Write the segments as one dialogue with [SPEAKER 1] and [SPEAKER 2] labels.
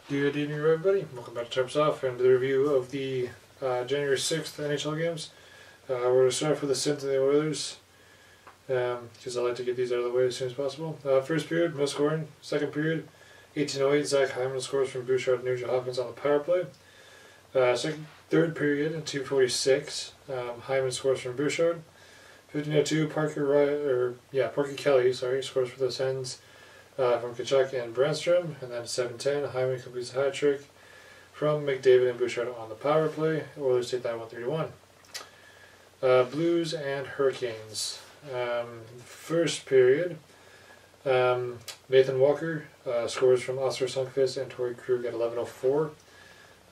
[SPEAKER 1] Good evening, everybody. Welcome back to Terps Off and the review of the January 6th NHL games. We're going to start off with the Sens and the Oilers because I like to get these out of the way as soon as possible. First period, no scoring. Second period, 18:08, Zach Hyman scores from Bouchard and Nugent Hopkins on the power play. Third period, at 2:46, Hyman scores from Bouchard. 15:02, Parker Kelly scores for the Sens. From Kachuk and Brandstrom, and then 7:10, Hyman completes a hat trick from McDavid and Bouchard on the power play. Oilers take that 1-3-1. Blues and Hurricanes. First period, Nathan Walker scores from Oscar Sundqvist and Torrey Krug at 11:04.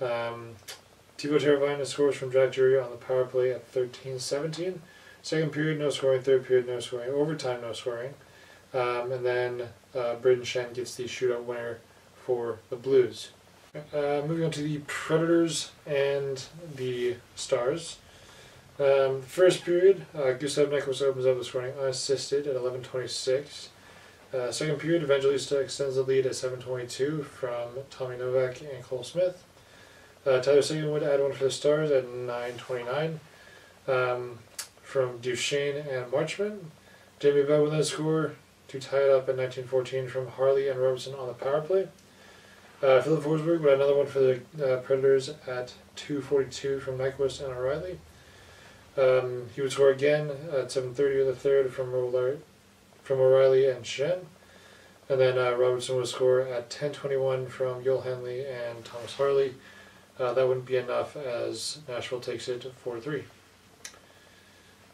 [SPEAKER 1] Teuvo Teravainen scores from Jack Drury on the power play at 13:17. Second period, no scoring. Third period, no scoring. Overtime, no scoring. And then Braden Shen gets the shootout winner for the Blues. Moving on to the Predators and the Stars. First period, Gustav Nyquist opens up the scoring unassisted at 11:26. Second period, Evangelista extends the lead at 7:22 from Tommy Novak and Cole Smith. Tyler Seguin would add one for the Stars at 9:29 from Duchesne and Marchment. Jamie Benn with that score to tie it up at 19:14 from Harley and Robertson on the power play. Philip Forsberg with another one for the Predators at 2:42 from Nyquist and O'Reilly. He would score again at 7:30 of the third from O'Reilly and Shen. And then Robertson would score at 10:21 from Joel Henley and Thomas Harley. That wouldn't be enough as Nashville takes it 4-3.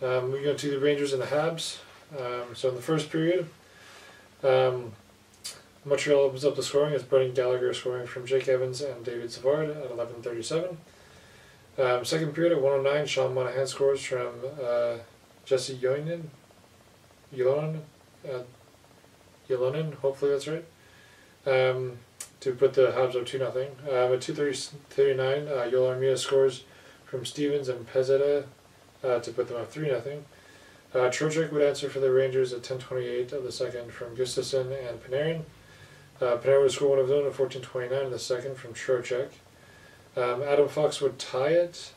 [SPEAKER 1] Moving on to the Rangers and the Habs. So in the first period, Montreal opens up the scoring as Brendan Gallagher scoring from Jake Evans and David Savard at 11:37. Second period at 1:09, Sean Monahan scores from Jesse Ylonen, hopefully that's right, to put the Habs up 2-0. At 2:39, Yoel Armia scores from Stevens and Pezzetta to put them up 3-0. Trocheck would answer for the Rangers at 10:28 of the second from Gustafsson and Panarin. Panarin would score one of his own at 14:29 in the second from Trocheck. Adam Fox would tie it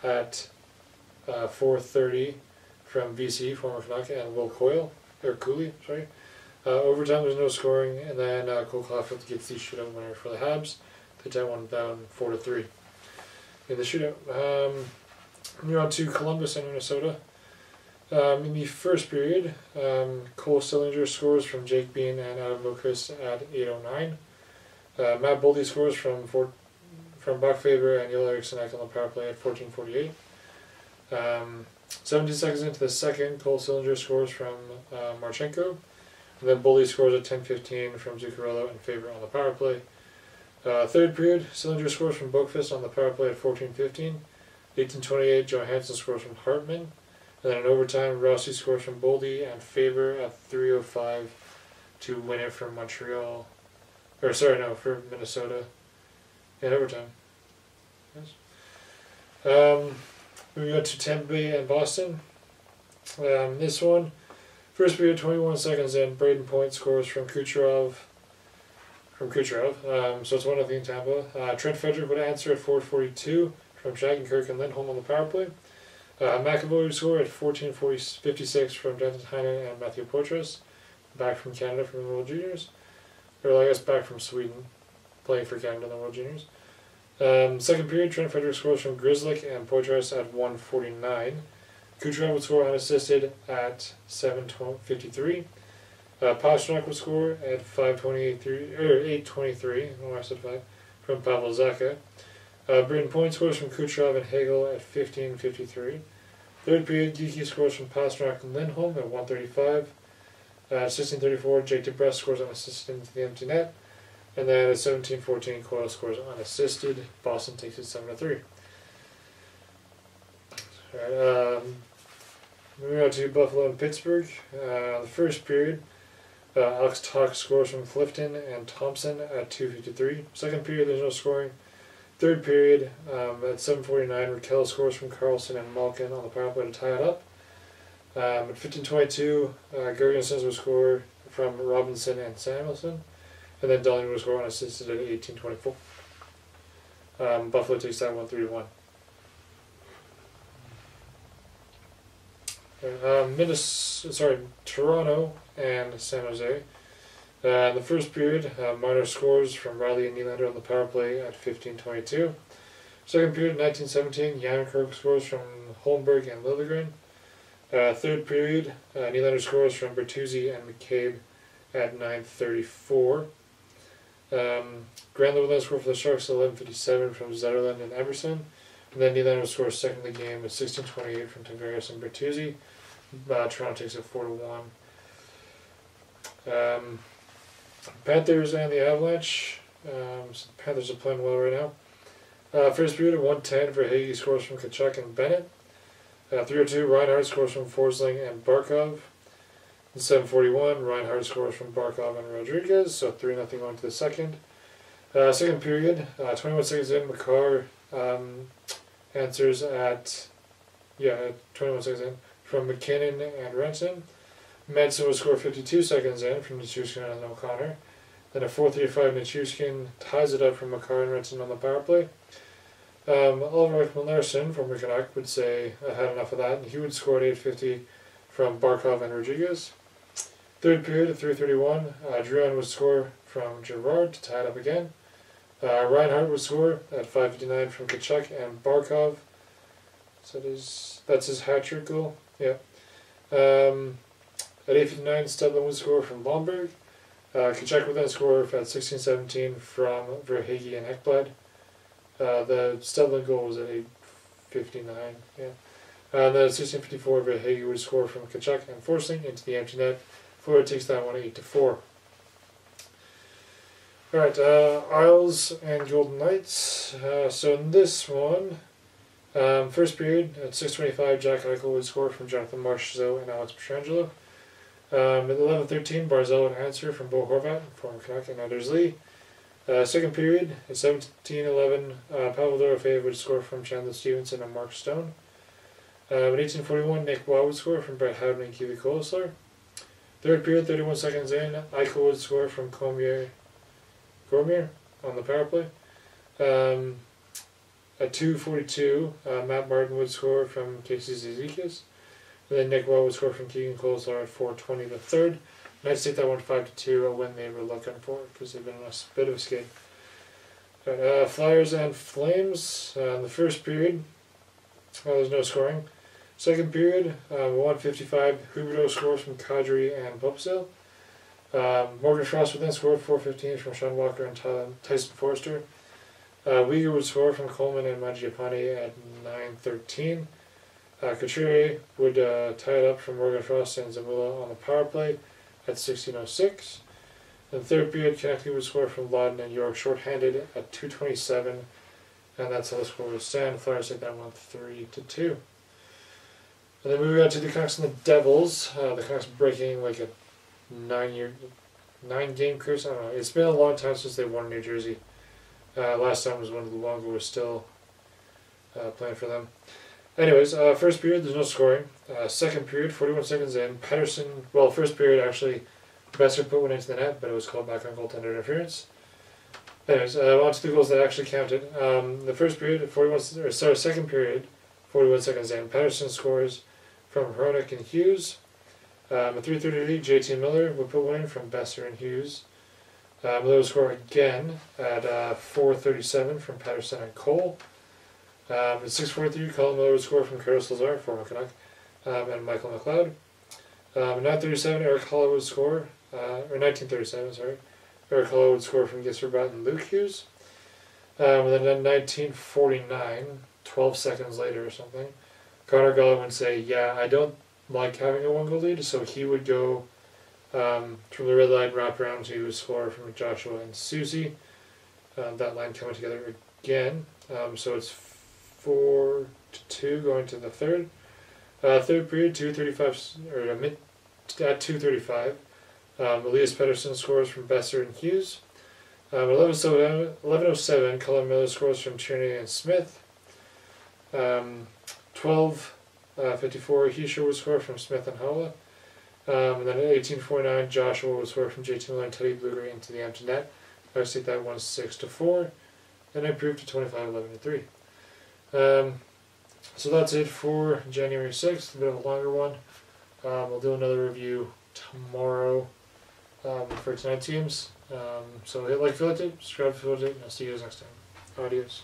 [SPEAKER 1] at 4:30 from BC, former Canuck, and Will Cooley. Overtime there's no scoring, and then Cole Caulfield gets the shootout winner for the Habs. They tie one down 4-3 in the shootout. Moving on to Columbus and Minnesota. In the first period, Cole Sillinger scores from Jake Bean and Adam Boqvist at 8:09. Matt Boldy scores from Buck Faber and Joel Eriksson on the power play at 14:48. 17 seconds into the second, Cole Sillinger scores from Marchenko. And then Boldy scores at 10:15 from Zuccarello and Faber on the power play. Third period, Sillinger scores from Boqvist on the power play at 14:15. 18:28, Johansson scores from Hartman. And then in overtime, Rossi scores from Boldy and Faber at 3:05 to win it for for Minnesota in overtime. Yes. Moving on to Tampa Bay and Boston. This one, first period, 21 seconds in, Braden Point scores from Kucherov. So it's 1-0 Tampa. Trent Frederick would answer at 4:42 from Shattenkirk and Lindholm on the power play. McAvoy would score at 14:56 from Denton Heinen and Matthew Poitras, back from Canada from the World Juniors. Or I guess back from Sweden, playing for Canada in the World Juniors. Second period, Trent Frederick scores from Grzelcyk and Poitras at 1:49. Kucherov would score unassisted at 7:53. Pastrnak would score at 8:23. I said 5 from Pavel Zacha. Braden Point scores from Kucherov and Hagel at 15:53. Third period, Geekie scores from Pastrnak and Lindholm at 1:35. At 16:34, Jake DeBrusk scores unassisted into the empty net. And then at 17:14, Coyle scores unassisted. Boston takes it 7-3. Alright, moving on to Buffalo and Pittsburgh. The first period, Alex Tuch scores from Clifton and Thompson at 2:53. Second period, there's no scoring. Third period, at 7:49, Raquel scores from Carlson and Malkin on the power play to tie it up. At 15:22, Gergensen will score from Robinson and Samuelson. And then Delaney would score unassisted at 18-24. Buffalo takes that one 3-1. Toronto and San Jose. In the first period, Marner scores from Riley and Nylander on the power play at 15-22. Second period, 1917, Järnkrok scores from Holmberg and Liljegren. Third period, Nylander scores from Bertuzzi and McCabe at 9:34. Granlund will then score for the Sharks at 11:57 from Zetterlund and Emerson. And then Nylander scores second of the game at 16:28 from Tavares and Bertuzzi. Toronto takes it 4-1. Panthers and the Avalanche. So the Panthers are playing well right now. First period at 1:10, Verhaeghe scores from Tkachuk and Bennett. 3:02, Reinhart scores from Forsling and Barkov. In 7:41, Reinhart scores from Barkov and Rodriguez, so 3-0 going to the second. Second period, 21 seconds in, Makar answers at 21 seconds in from McKinnon and Renton. Madsen will score 52 seconds in from Nichushkin and O'Connor. Then at 4:35, Nichushkin ties it up from Makar and Renton on the power play. Oliver Ekman-Larsson from Canuck would say, I had enough of that, and he would score at 8:50 from Barkov and Rodriguez. Third period at 3:31, Drouin would score from Girard to tie it up again. Reinhart would score at 5:59 from Tkachuk and Barkov. So that's his hat-trick goal. Yeah. At 8:59, Stedman would score from Blomberg. Tkachuk would then score at 16:17 from Verhaeghe and Ekblad. The Stedman goal was at 8:59. Yeah. And then at 16:54, Verhaeghe would score from Tkachuk and Forsling into the empty net. Florida takes that one 8-4. Alright, Isles and Golden Knights. So in this one, first period at 6:25, Jack Eichel would score from Jonathan Marchessault and Alex Pietrangelo. At 11:13, Barzal would answer from Bo Horvat, former Canuck, and Anders Lee. Second period at 17:11, Pavel Dorofeev would score from Chandler Stevenson and Mark Stone. At 18:41, Nick Waugh would score from Brett Howden and Kiwi Kolasar. Third period, 31 seconds in, Eichel would score from Cormier on the power play. At 2:42, Matt Martin would score from Casey Zizekas. And then Nick Waugh would score from Keegan Kolasar at 4:20 the third. Knights take that one 5-2, a win they were looking for because they've been on a bit of a skid. Flyers and Flames. In the first period, there's no scoring. Second period, 1:55, Huberdeau scores from Kadri and Bupsell. Morgan Frost would then score at 4:15 from Sean Walker and Tyson Forster. Uyghur would score from Coleman and Mangiapane at 9:13. Couturier would tie it up from Morgan Frost and Zamula on the power play at 16:06. In the third period, Konecny would score from Lawton and York shorthanded at 2:27. And that's how the score would stand. Flyers take that one 3-2. And then moving on to the Canucks and the Devils. The Canucks breaking like a 9-game curse. I don't know. It's been a long time since they won in New Jersey. Last time was when Luongo was still playing for them. Anyways, first period, there's no scoring. Second period, 41 seconds in, Pettersson, first period actually, Besser put one into the net, but it was called back on goaltender interference. Anyways, on to the goals that actually counted. The first period, second period, 41 seconds in, Pettersson scores from Hronik and Hughes. At 3:30, JT Miller would put one in from Besser and Hughes. Miller would score again at 4:37 from Pettersson and Cole. At 6:43, Colin Miller would score from Curtis Lazar, former Canuck, and Michael McLeod. At 9:37, Eric Holla would score, or 19:37, sorry. Eric Holla would score from Gisserbat and Luke Hughes. And then at 19:49, 12 seconds later or something, Connor Garland would say, yeah, I don't like having a one-goal lead, so he would go from the red line wraparound to score from Joshua and Susie. That line coming together again. So it's 4-2 going to the third. Third period, 2:35, or at 2:35. Elias Pettersson scores from Besser and Hughes. 11:07, Colin Miller scores from Tierney and Smith. 12:54, Heischer would score from Smith and Holla. And then at 1849, Joshua was scored from JT Miller and Teddy Bluegreen into the empty net. Iowa State that won 6-4. Then improved to 25-11-3. So that's it for January 6th, a bit of a longer one. We'll do another review tomorrow for tonight's teams. So hit like, if you liked it, subscribe if you liked it, and I'll see you guys next time. Adios.